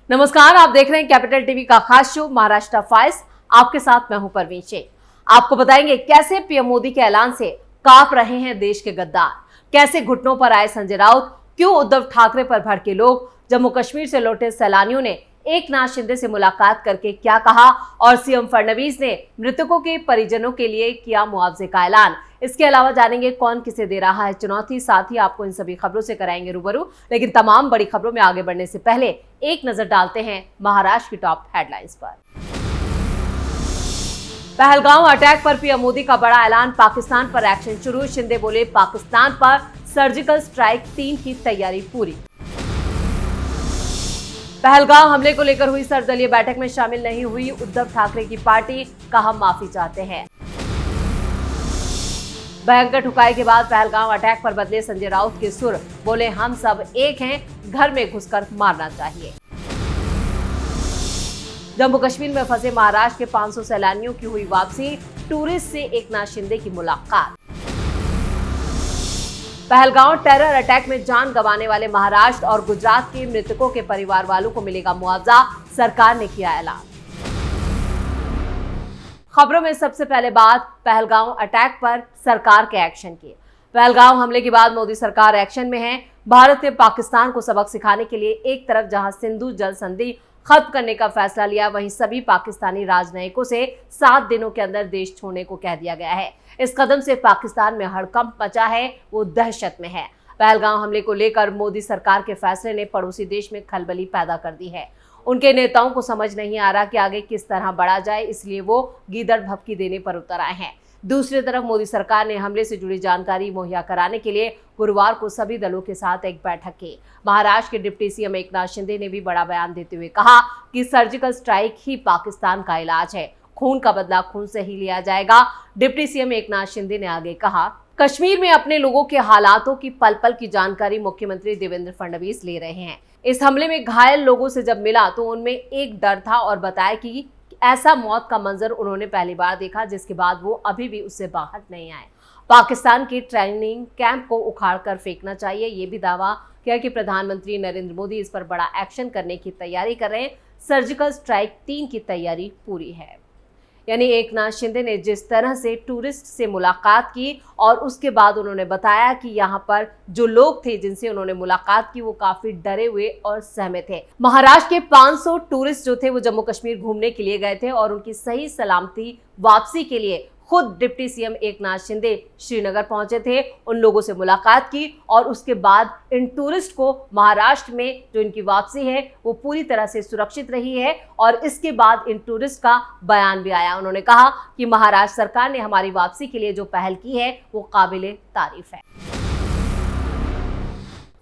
नमस्कार, आप देख रहे हैं कैपिटल टीवी का खास शो महाराष्ट्र फाइल्स। आपके साथ मैं हूं परवीन शेख। आपको बताएंगे कैसे पीएम मोदी के ऐलान से कांप रहे हैं देश के गद्दार, कैसे घुटनों पर आए संजय राउत, क्यों उद्धव ठाकरे पर भड़के लोग, जम्मू कश्मीर से लौटे सैलानियों ने एकनाथ शिंदे से मुलाकात करके क्या कहा और सीएम फडणवीस ने मृतकों के परिजनों के लिए किया मुआवजे का ऐलान। इसके अलावा जानेंगे कौन किसे दे रहा है चुनौती। साथ ही आपको इन सभी खबरों से कराएंगे रूबरू। लेकिन तमाम बड़ी खबरों में आगे बढ़ने से पहले एक नजर डालते हैं महाराष्ट्र की टॉप हेडलाइंस पर। पहलगांव अटैक पर पीएम मोदी का बड़ा ऐलान, पाकिस्तान पर एक्शन शुरू। शिंदे बोले पाकिस्तान पर सर्जिकल स्ट्राइक 3 की तैयारी पूरी। पहलगांव हमले को लेकर हुई सर्वदलीय बैठक में शामिल नहीं हुई उद्धव ठाकरे की पार्टी, कहा माफी चाहते हैं। भयंकर ठुकाई के बाद पहलगांव अटैक पर बदले संजय राउत के सुर, बोले हम सब एक हैं, घर में घुसकर मारना चाहिए। जम्मू कश्मीर में फंसे महाराष्ट्र के 500 सैलानियों की हुई वापसी, टूरिस्ट से एकनाथ शिंदे की मुलाकात। पहलगांव टेरर अटैक में जान गंवाने वाले महाराष्ट्र और गुजरात के मृतकों के परिवार वालों को मिलेगा मुआवजा, सरकार ने किया ऐलान। खबरों में सबसे पहले बात पहलगांव अटैक पर सरकार के एक्शन की। पहलगांव हमले के बाद मोदी सरकार एक्शन में है। भारत ने पाकिस्तान को सबक सिखाने के लिए एक तरफ जहां सिंधु जल संधि खत्म करने का फैसला लिया, वहीं सभी पाकिस्तानी राजनयिकों से 7 दिनों के अंदर देश छोड़ने को कह दिया गया है। इस कदम से पाकिस्तान में हड़कंप मचा है, वो दहशत में है। पहलगांव हमले को लेकर मोदी सरकार के फैसले ने पड़ोसी देश में खलबली पैदा कर दी है। उनके नेताओं को समझ नहीं आ रहा कि आगे किस तरह बढ़ा जाए, इसलिए वो गीदड़ भभकी देने पर उतर आए हैं। दूसरी तरफ मोदी सरकार ने हमले से जुड़ी जानकारी मुहैया कराने के लिए गुरुवार को सभी दलों के साथ एक बैठक की। महाराष्ट्र के डिप्टी सीएम एकनाथ शिंदे ने भी बड़ा बयान देते हुए कहा कि सर्जिकल स्ट्राइक ही पाकिस्तान का इलाज है, खून का बदला खून से ही लिया जाएगा। डिप्टी सीएम एकनाथ शिंदे ने आगे कहा, कश्मीर में अपने लोगों के हालातों की पल पल की जानकारी मुख्यमंत्री देवेंद्र फडणवीस ले रहे हैं। इस हमले में घायल लोगों से जब मिला तो उनमें एक डर था और बताया कि ऐसा मौत का मंजर उन्होंने पहली बार देखा, जिसके बाद वो अभी भी उससे बाहर नहीं आए। पाकिस्तान की ट्रेनिंग कैंप को उखाड़ कर फेंकना चाहिए, ये भी दावा किया कि प्रधानमंत्री नरेंद्र मोदी इस पर बड़ा एक्शन करने की तैयारी कर रहे हैं। सर्जिकल स्ट्राइक 3 की तैयारी पूरी है। यानी एकनाथ शिंदे ने जिस तरह से टूरिस्ट से मुलाकात की और उसके बाद उन्होंने बताया कि यहाँ पर जो लोग थे जिनसे उन्होंने मुलाकात की वो काफी डरे हुए और सहमे थे। महाराष्ट्र के 500 टूरिस्ट जो थे वो जम्मू कश्मीर घूमने के लिए गए थे और उनकी सही सलामती वापसी के लिए खुद डिप्टी सीएम एकनाथ शिंदे श्रीनगर पहुंचे थे, उन लोगों से मुलाकात की और उसके बाद इन टूरिस्ट को महाराष्ट्र में जो इनकी वापसी है वो पूरी तरह से सुरक्षित रही है। और इसके बाद इन टूरिस्ट का बयान भी आया। उन्होंने कहा कि महाराष्ट्र सरकार ने हमारी वापसी के लिए जो पहल की है वो काबिले तारीफ है।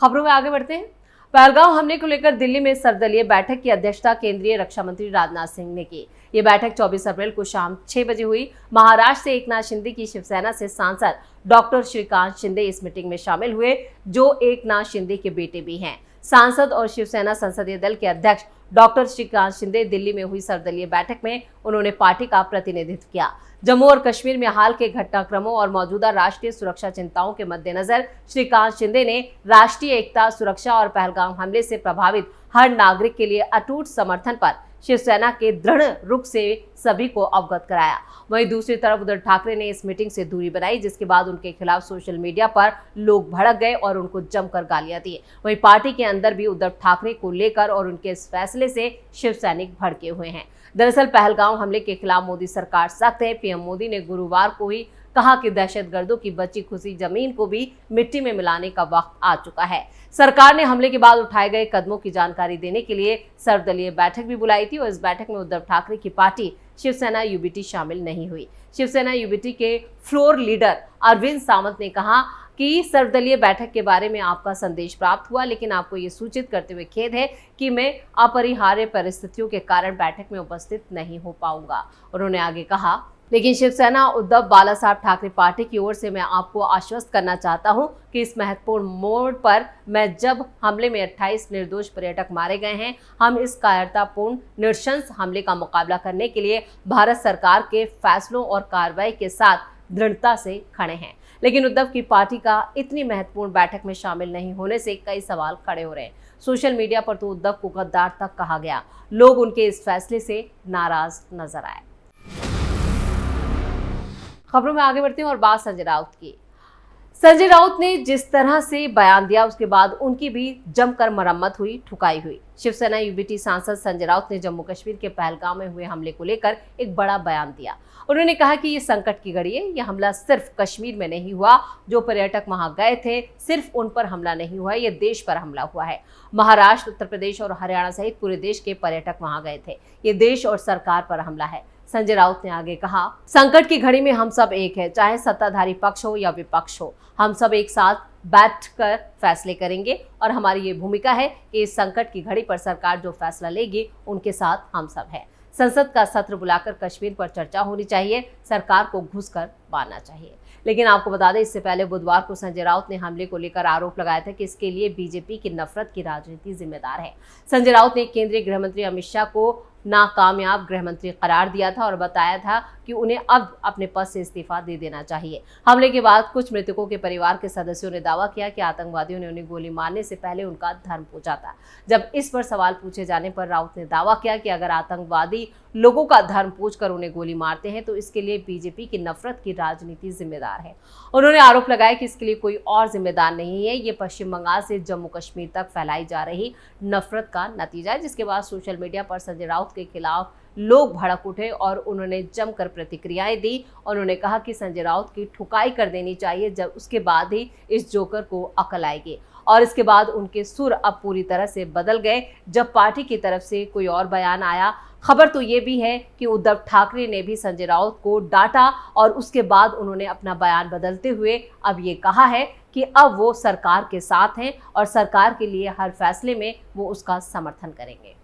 खबरों में आगे बढ़ते हैं। पहलगांव हमले को लेकर दिल्ली में सर्वदलीय बैठक की अध्यक्षता केंद्रीय रक्षा मंत्री राजनाथ सिंह ने की। ये बैठक 24 अप्रैल को शाम 6 बजे हुई। महाराष्ट्र से एकनाथ शिंदे की शिवसेना से सांसद डॉक्टर श्रीकांत शिंदे इस मीटिंग में शामिल हुए, जो एकनाथ शिंदे के बेटे भी हैं। सांसद और शिवसेना संसदीय दल के अध्यक्ष डॉक्टर श्रीकांत शिंदे दिल्ली में हुई सर्वदलीय बैठक में उन्होंने पार्टी का प्रतिनिधित्व किया। जम्मू और कश्मीर में हाल के घटनाक्रमों और मौजूदा राष्ट्रीय सुरक्षा चिंताओं के मद्देनजर श्रीकांत शिंदे ने राष्ट्रीय एकता, सुरक्षा और पहलगाम हमले से प्रभावित हर नागरिक के लिए अटूट समर्थन पर शिवसेना के दृढ़ रुख से सभी को अवगत कराया। वहीं दूसरी तरफ उद्धव ठाकरे ने इस मीटिंग से दूरी बनाई, जिसके बाद उनके खिलाफ सोशल मीडिया पर लोग भड़क गए और उनको जमकर गालियां दी। वहीं पार्टी के अंदर भी उद्धव ठाकरे को लेकर और उनके इस फैसले से शिव सैनिक भड़के हुए हैं। दरअसल पहलगांव हमले के खिलाफ मोदी सरकार सख्त है। पीएम मोदी ने गुरुवार को ही कहा कि दहशतगर्दों की बची खुशी जमीन को भी मिट्टी में मिलाने का वक्त आ चुका है। सरकार ने हमले के बाद उठाए गए कदमों की जानकारी देने के लिए सर्वदलीय बैठक भी बुलाई थी और इस बैठक में उद्धव ठाकरे की पार्टी शिवसेना यूबीटी शामिल नहीं हुई। शिवसेना यूबीटी के फ्लोर लीडर अरविंद सावंत ने कहा कि सर्वदलीय बैठक के बारे में आपका संदेश प्राप्त हुआ, लेकिन आपको ये सूचित करते हुए खेद है कि मैं अपरिहार्य परिस्थितियों के कारण बैठक में उपस्थित नहीं हो पाऊंगा। उन्होंने आगे कहा, लेकिन शिवसेना उद्धव बाला साहब ठाकरे पार्टी की ओर से मैं आपको आश्वस्त करना चाहता हूं कि इस महत्वपूर्ण मोड़ पर मैं जब हमले में 28 निर्दोष पर्यटक मारे गए हैं, हम इस कायरतापूर्ण नृशंस हमले का मुकाबला करने के लिए भारत सरकार के फैसलों और कार्रवाई के साथ दृढ़ता से खड़े हैं। लेकिन उद्धव की पार्टी का इतनी महत्वपूर्ण बैठक में शामिल नहीं होने से कई सवाल खड़े हो रहे हैं। सोशल मीडिया पर तो उद्धव को गद्दार तक कहा गया। लोग उनके इस फैसले से नाराज नजर आए। खबरों में आगे बढ़ते हैं और बात संजय राउत की। संजय राउत ने जिस तरह से बयान दिया उसके बाद उनकी भी जमकर मरम्मत हुई, ठुकाई हुई। शिवसेना यूबीटी सांसद संजय राउत ने जम्मू कश्मीर के पहलगाम में हुए हमले को लेकर एक बड़ा बयान दिया। उन्होंने कहा कि ये संकट की घड़ी है। यह हमला सिर्फ कश्मीर में नहीं हुआ, जो पर्यटक वहां गए थे सिर्फ उन पर हमला नहीं हुआ, ये देश पर हमला हुआ है। महाराष्ट्र, उत्तर प्रदेश और हरियाणा सहित पूरे देश के पर्यटक वहां गए थे। ये देश और सरकार पर हमला है। संजय राउत ने आगे कहा, संकट की घड़ी में हम सब एक है, चाहे सत्ताधारी पक्ष हो या विपक्ष हो, हम सब एक साथ बैठकर फैसले करेंगे और हमारी ये भूमिका है कि इस संकट की घड़ी पर सरकार जो फैसला लेगी उनके साथ हम सब हैं। संसद का सत्र बुलाकर कश्मीर पर चर्चा होनी चाहिए, सरकार को घुसकर मारना चाहिए। लेकिन आपको बता दें, इससे पहले बुधवार को संजय राउत ने हमले को लेकर आरोप लगाया था कि इसके लिए बीजेपी की नफरत की राजनीति जिम्मेदार है। संजय राउत ने केंद्रीय गृह मंत्री अमित शाह को नाकामयाब गृह मंत्री करार दिया था और बताया था कि उन्हें अब अपने पद से इस्तीफा दे देना चाहिए। हमले के बाद कुछ मृतकों के परिवार के सदस्यों ने दावा किया कि आतंकवादियों ने उन्हें गोली मारने से पहले उनका धर्म पूछा था। जब इस पर सवाल पूछे जाने पर राउत ने दावा किया कि अगर आतंकवादी लोगों का धर्म पूछकर उन्हें गोली मारते हैं तो इसके लिए बीजेपी की नफरत की राजनीति जिम्मेदार है। उन्होंने आरोप लगाया कि इसके लिए कोई और जिम्मेदार नहीं है, ये पश्चिम बंगाल से जम्मू कश्मीर तक फैलाई जा रही नफरत का नतीजा है। जिसके बाद सोशल मीडिया पर संजय राउत के खिलाफ लोग भड़क उठे और उन्होंने जमकर प्रतिक्रियाएं दी। उन्होंने कहा कि संजय राउत की ठुकाई कर देनी चाहिए, जब उसके बाद ही इस जोकर को अकल आएगी। और इसके बाद उनके सुर अब पूरी तरह से बदल गए जब पार्टी की तरफ से कोई और बयान आया। खबर तो ये भी है कि उद्धव ठाकरे ने भी संजय राउत को डांटा और उसके बाद उन्होंने अपना बयान बदलते हुए अब ये कहा है कि अब वो सरकार के साथ हैं और सरकार के लिए हर फैसले में वो उसका समर्थन करेंगे।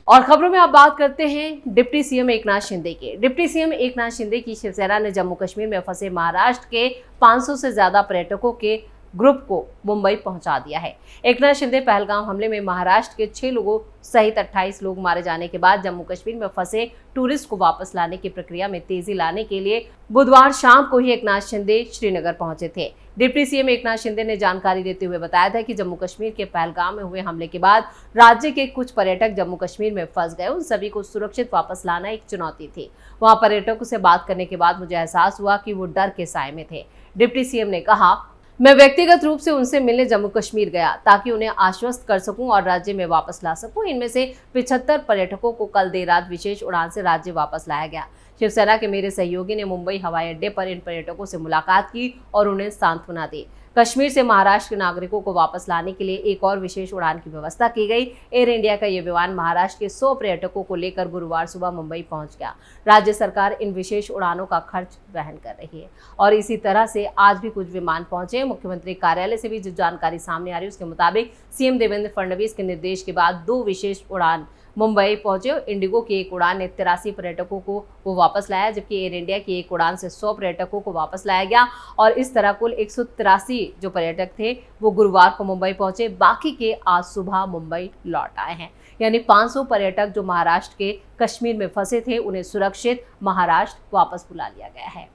और खबरों में आप बात करते हैं डिप्टी सीएम एकनाथ शिंदे के। डिप्टी सीएम एकनाथ शिंदे की शिवसेना ने जम्मू कश्मीर में फंसे महाराष्ट्र के 500 से ज्यादा पर्यटकों के ग्रुप को मुंबई पहुंचा दिया है। एकनाथ शिंदे पहलगाम हमले में महाराष्ट्र के 6 लोगों सहित 28 लोग मारे जाने के बाद जम्मू कश्मीर में फंसे टूरिस्ट को वापस लाने की प्रक्रिया में तेजी लाने के लिए बुधवार शाम को ही एकनाथ शिंदे श्रीनगर पहुंचे थे। डिप्टी सीएम एकनाथ शिंदे ने जानकारी देते हुए बताया था कि जम्मू कश्मीर के पहलगाम में हुए हमले के बाद राज्य के कुछ पर्यटक जम्मू कश्मीर में फंस गए। उन सभी को सुरक्षित वापस लाना एक चुनौती थी। वहां पर्यटकों से बात करने के बाद मुझे एहसास हुआ कि वो डर के साए में थे। डिप्टी सीएम ने कहा, मैं व्यक्तिगत रूप से उनसे मिलने जम्मू कश्मीर गया ताकि उन्हें आश्वस्त कर सकूं और राज्य में वापस ला सकूं। इनमें से 75 पर्यटकों को कल देर रात विशेष उड़ान से राज्य वापस लाया गया। शिवसेना के मेरे सहयोगी ने मुंबई हवाई अड्डे पर इन पर्यटकों से मुलाकात की और उन्हें सांत्वना दी। कश्मीर से महाराष्ट्र के नागरिकों को वापस लाने के लिए एक और विशेष उड़ान की व्यवस्था की गई। एयर इंडिया का ये विमान महाराष्ट्र के 100 पर्यटकों को लेकर गुरुवार सुबह मुंबई पहुंच गया। राज्य सरकार इन विशेष उड़ानों का खर्च वहन कर रही है और इसी तरह से आज भी कुछ विमान पहुंचे। मुख्यमंत्री कार्यालय से भी जो जानकारी सामने आ रही है उसके मुताबिक सीएम देवेंद्र फडणवीस के निर्देश के बाद 2 विशेष उड़ान मुंबई पहुंचे। इंडिगो की एक उड़ान ने 83 पर्यटकों को वो वापस लाया, जबकि एयर इंडिया की एक उड़ान से 100 पर्यटकों को वापस लाया गया और इस तरह कुल 183 जो पर्यटक थे वो गुरुवार को मुंबई पहुंचे। बाकी के आज सुबह मुंबई लौट आए हैं। यानी 500 पर्यटक जो महाराष्ट्र के कश्मीर में फंसे थे उन्हें सुरक्षित महाराष्ट्र वापस बुला लिया गया है।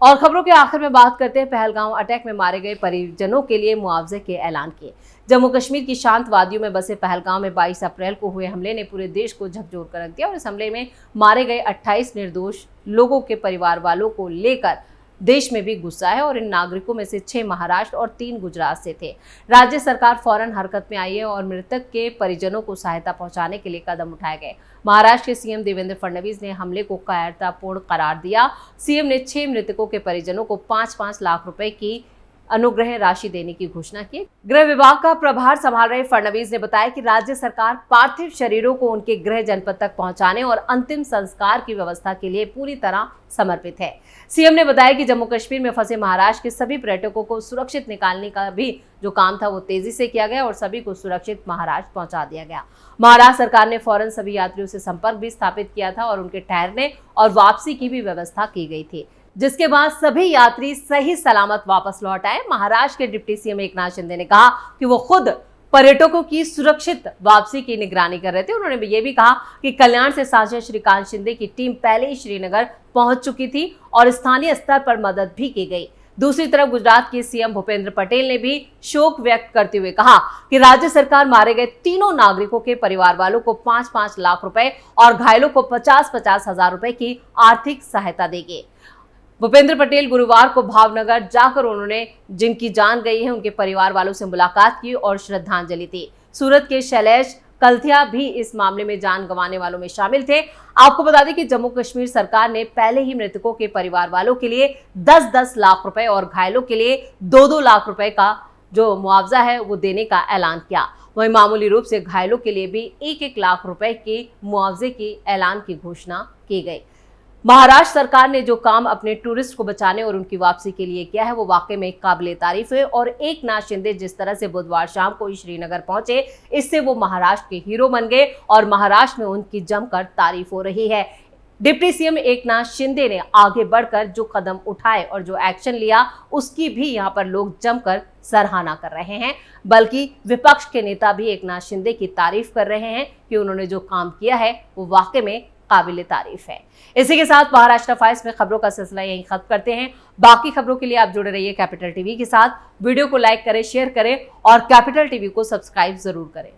और खबरों के आखिर में बात करते हैं पहलगाम अटैक में मारे गए परिजनों के लिए मुआवजे के ऐलान किए। जम्मू कश्मीर की शांत वादियों में बसे पहलगाम में 22 अप्रैल को हुए हमले ने पूरे देश को झकझोर कर रख दिया और इस हमले में मारे गए 28 निर्दोष लोगों के परिवार वालों को लेकर देश में भी गुस्सा है और इन नागरिकों में से 6 महाराष्ट्र और 3 गुजरात से थे। राज्य सरकार फौरन हरकत में आई है और मृतक के परिजनों को सहायता पहुंचाने के लिए कदम उठाए गए। महाराष्ट्र के सीएम देवेंद्र फडणवीस ने हमले को कायरतापूर्ण करार दिया। सीएम ने 6 मृतकों के परिजनों को 5-5 लाख रुपए की अनुग्रह राशि देने की घोषणा की। गृह विभाग का प्रभार संभाल रहे फडणवीस ने बताया कि राज्य सरकार पार्थिव शरीरों को उनके गृह जनपद तक पहुंचाने और अंतिम संस्कार की व्यवस्था के लिए पूरी तरह समर्पित है। सीएम ने बताया कि जम्मू कश्मीर में फंसे महाराष्ट्र के सभी पर्यटकों को सुरक्षित निकालने का भी जो काम था वो तेजी से किया गया और सभी को सुरक्षित महाराष्ट्र पहुंचा दिया गया। महाराष्ट्र सरकार ने फौरन सभी यात्रियों से संपर्क भी स्थापित किया था और उनके ठहरने और वापसी की भी व्यवस्था की गई थी, जिसके बाद सभी यात्री सही सलामत वापस लौट आए। महाराष्ट्र के डिप्टी सीएम एकनाथ शिंदे ने कहा कि वो खुद पर्यटकों की सुरक्षित वापसी की निगरानी कर रहे थे। उन्होंने ये भी कहा कि कल्याण से सांसद श्रीकांत शिंदे की टीम पहले ही श्रीनगर पहुंच चुकी थी और स्थानीय स्तर पर मदद भी की गई। दूसरी तरफ गुजरात के सीएम भूपेंद्र पटेल ने भी शोक व्यक्त करते हुए कहा कि राज्य सरकार मारे गए तीनों नागरिकों के परिवार वालों को 5-5 लाख रुपए और घायलों को 50-50 हजार रुपए की आर्थिक सहायता देगी। भूपेंद्र पटेल गुरुवार को भावनगर जाकर उन्होंने जिनकी जान गई है उनके परिवार वालों से मुलाकात की और श्रद्धांजलि दी। सूरत के शैलेश कल्थिया भी इस मामले में जान गंवाने वालों में शामिल थे। आपको बता दें कि जम्मू कश्मीर सरकार ने पहले ही मृतकों के परिवार वालों के लिए 10-10 लाख रुपए और घायलों के लिए 2-2 लाख रुपए का जो मुआवजा है वो देने का ऐलान किया। वहीं मामूली रूप से घायलों के लिए भी 1-1 लाख रुपए के मुआवजे के ऐलान की घोषणा की गई। महाराष्ट्र सरकार ने जो काम अपने टूरिस्ट को बचाने और उनकी वापसी के लिए किया है वो वाकई में काबिले तारीफ है और एकनाथ शिंदे जिस तरह से बुधवार शाम को ही श्रीनगर पहुंचे, इससे वो महाराष्ट्र के हीरो बन गए और महाराष्ट्र में उनकी जमकर तारीफ हो रही है। डिप्टी सीएम एकनाथ शिंदे ने आगे बढ़कर जो कदम उठाए और जो एक्शन लिया उसकी भी यहाँ पर लोग जमकर सराहना कर रहे हैं, बल्कि विपक्ष के नेता भी एकनाथ शिंदे की तारीफ कर रहे हैं कि उन्होंने जो काम किया है वो वाकई में काबिले तारीफ है। इसी के साथ महाराष्ट्र फाइल्स में खबरों का सिलसिला यहीं खत्म करते हैं। बाकी खबरों के लिए आप जुड़े रहिए कैपिटल टीवी के साथ। वीडियो को लाइक करें, शेयर करें और कैपिटल टीवी को सब्सक्राइब जरूर करें।